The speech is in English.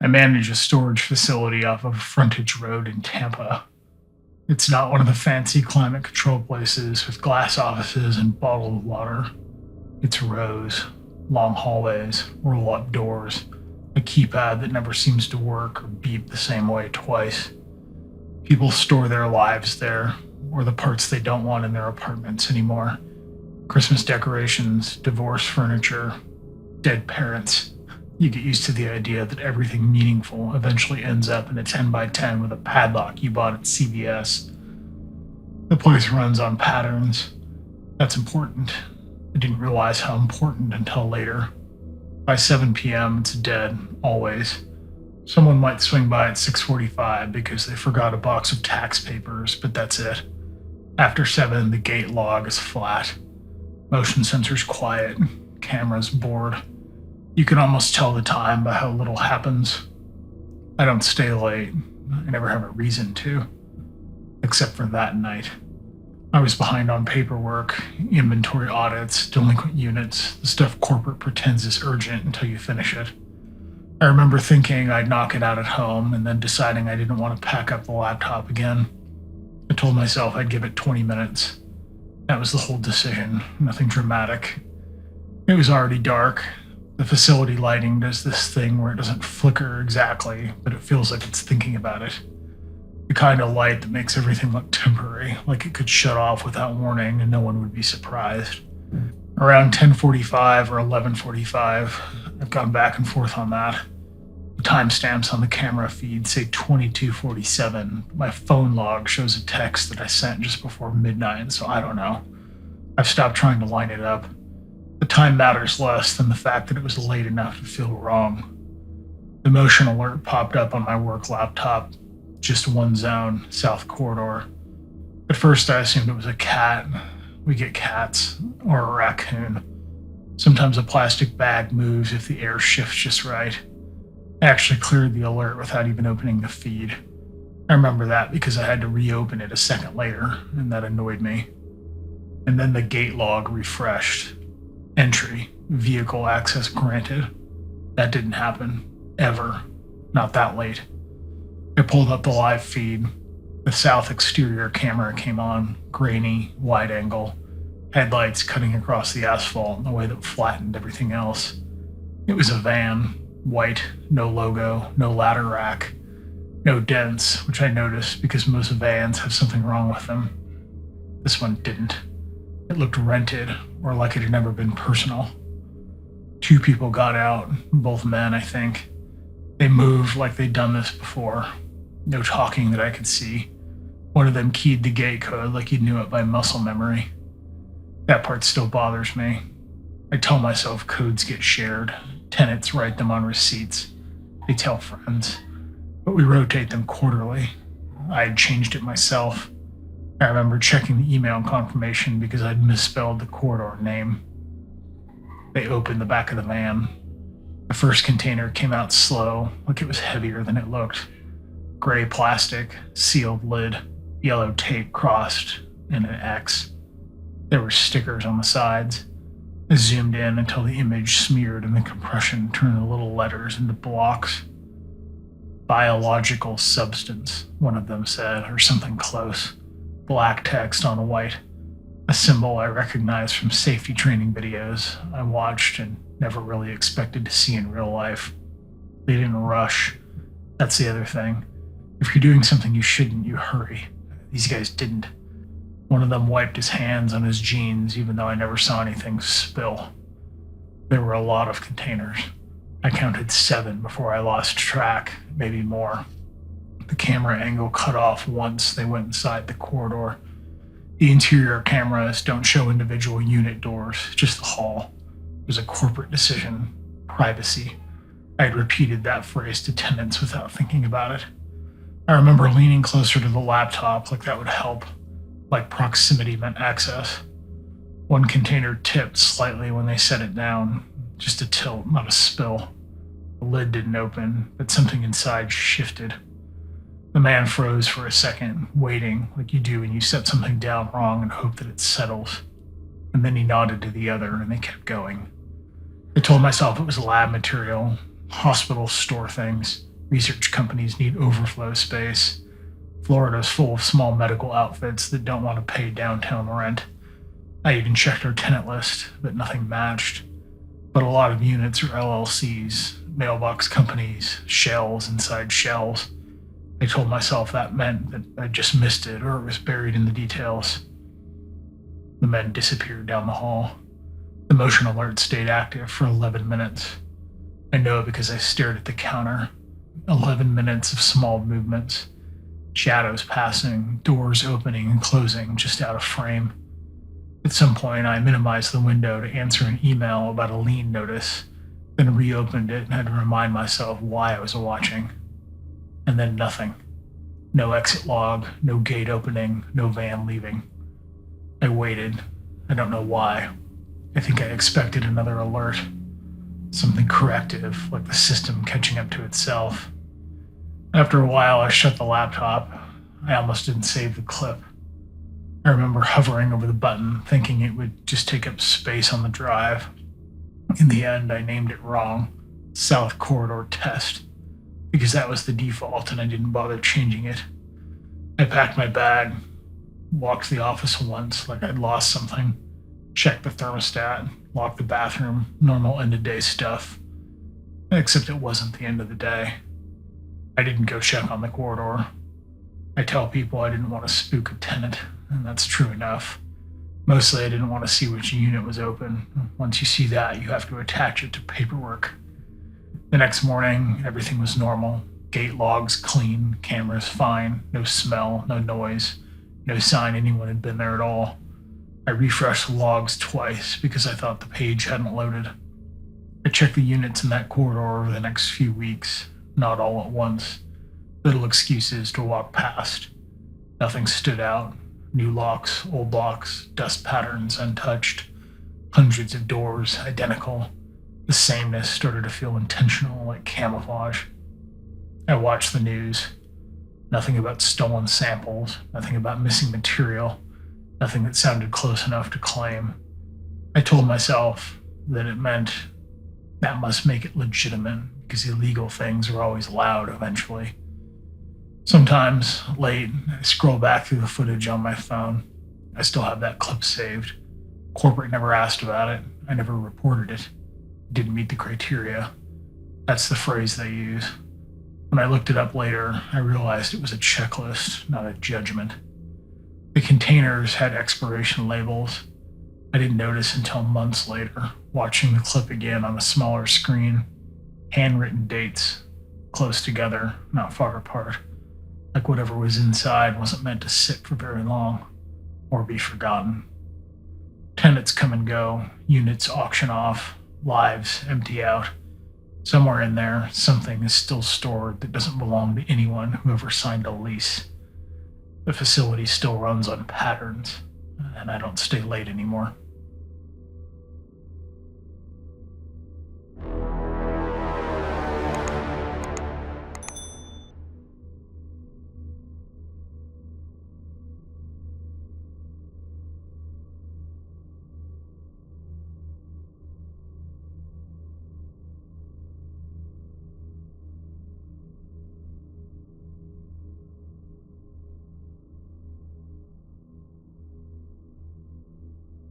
I manage a storage facility off of Frontage Road in Tampa. It's not one of the fancy climate control places with glass offices and bottled water. It's rows, long hallways, roll up doors, a keypad that never seems to work or beep the same way twice. People store their lives there, or the parts they don't want in their apartments anymore. Christmas decorations, divorce furniture, dead parents. You get used to the idea that everything meaningful eventually ends up in a 10 by 10 with a padlock you bought at CVS. The place runs on patterns. That's important. I didn't realize how important until later. By 7 p.m., it's dead, always. Someone might swing by at 6:45 because they forgot a box of tax papers, but that's it. After 7, the gate log is flat. Motion sensors quiet, cameras bored. You can almost tell the time by how little happens. I don't stay late. I never have a reason to. Except for that night. I was behind on paperwork, inventory audits, delinquent units, the stuff corporate pretends is urgent until you finish it. I remember thinking I'd knock it out at home and then deciding I didn't want to pack up the laptop again. I told myself I'd give it 20 minutes. That was the whole decision, nothing dramatic. It was already dark. The facility lighting does this thing where it doesn't flicker exactly, but it feels like it's thinking about it. The kind of light that makes everything look temporary, like it could shut off without warning and no one would be surprised. Around 10:45 or 11:45, I've gone back and forth on that. The timestamps on the camera feed say 22:47. My phone log shows a text that I sent just before midnight, so I don't know. I've stopped trying to line it up. The time matters less than the fact that it was late enough to feel wrong. The motion alert popped up on my work laptop. Just one zone, south corridor. At first I assumed it was a cat. We get cats. Or a raccoon. Sometimes a plastic bag moves if the air shifts just right. I actually cleared the alert without even opening the feed. I remember that because I had to reopen it a second later, and that annoyed me. And then the gate log refreshed. Entry, vehicle access granted. That didn't happen. Ever. Not that late. I pulled up the live feed. The south exterior camera came on, grainy, wide angle, headlights cutting across the asphalt in a way that flattened everything else. It was a van, white, no logo, no ladder rack, no dents, which I noticed because most vans have something wrong with them. This one didn't. It looked rented, or like it had never been personal. 2 people got out, both men, I think. They moved like they'd done this before. No talking that I could see. One of them keyed the gate code like he knew it by muscle memory. That part still bothers me. I tell myself codes get shared. Tenants write them on receipts. They tell friends. But we rotate them quarterly. I had changed it myself. I remember checking the email confirmation because I'd misspelled the corridor name. They opened the back of the van. The first container came out slow, like it was heavier than it looked. Gray plastic, sealed lid, yellow tape crossed, and an X. There were stickers on the sides. I zoomed in until the image smeared and the compression turned the little letters into blocks. Biological substance, one of them said, or something close. Black text on white. A symbol I recognized from safety training videos I watched and never really expected to see in real life. They didn't rush. That's the other thing. If you're doing something you shouldn't, you hurry. These guys didn't. One of them wiped his hands on his jeans, even though I never saw anything spill. There were a lot of containers. I counted 7 before I lost track, maybe more. The camera angle cut off once they went inside the corridor. The interior cameras don't show individual unit doors, just the hall. It was a corporate decision. Privacy. I had repeated that phrase to tenants without thinking about it. I remember leaning closer to the laptop like that would help, like proximity meant access. One container tipped slightly when they set it down, just a tilt, not a spill. The lid didn't open, but something inside shifted. The man froze for a second, waiting like you do when you set something down wrong and hope that it settles. And then he nodded to the other and they kept going. I told myself it was lab material. Hospitals store things. Research companies need overflow space. Florida's full of small medical outfits that don't want to pay downtown rent. I even checked our tenant list, but nothing matched. But a lot of units are LLCs, mailbox companies, shells inside shells. I told myself that meant that I just missed it or it was buried in the details. The men disappeared down the hall. The motion alert stayed active for 11 minutes. I know because I stared at the counter. 11 minutes of small movements. Shadows passing, doors opening and closing just out of frame. At some point, I minimized the window to answer an email about a lien notice, then reopened it and had to remind myself why I was watching. And then nothing. No exit log, no gate opening, no van leaving. I waited. I don't know why. I think I expected another alert. Something corrective, like the system catching up to itself. After a while, I shut the laptop. I almost didn't save the clip. I remember hovering over the button, thinking it would just take up space on the drive. In the end, I named it wrong, South Corridor Test, because that was the default and I didn't bother changing it. I packed my bag, walked to the office once like I'd lost something, checked the thermostat, locked the bathroom, normal end-of-day stuff. Except it wasn't the end of the day. I didn't go check on the corridor. I tell people I didn't want to spook a tenant, and that's true enough. Mostly I didn't want to see which unit was open. Once you see that, you have to attach it to paperwork. The next morning, everything was normal. Gate logs clean, cameras fine, no smell, no noise, no sign anyone had been there at all. I refreshed the logs twice because I thought the page hadn't loaded. I checked the units in that corridor over the next few weeks, not all at once. Little excuses to walk past. Nothing stood out. New locks, old locks, dust patterns untouched. Hundreds of doors, identical. The sameness started to feel intentional, like camouflage. I watched the news. Nothing about stolen samples, nothing about missing material, nothing that sounded close enough to claim. I told myself that it meant that must make it legitimate, because illegal things are always loud eventually. Sometimes, late, I scroll back through the footage on my phone. I still have that clip saved. Corporate never asked about it. I never reported it. It didn't meet the criteria. That's the phrase they use. When I looked it up later, I realized it was a checklist, not a judgment. The containers had expiration labels. I didn't notice until months later, watching the clip again on a smaller screen. Handwritten dates, close together, not far apart. Like whatever was inside wasn't meant to sit for very long or be forgotten. Tenants come and go, units auction off, lives empty out. Somewhere in there, something is still stored that doesn't belong to anyone who ever signed a lease. The facility still runs on patterns, and I don't stay late anymore.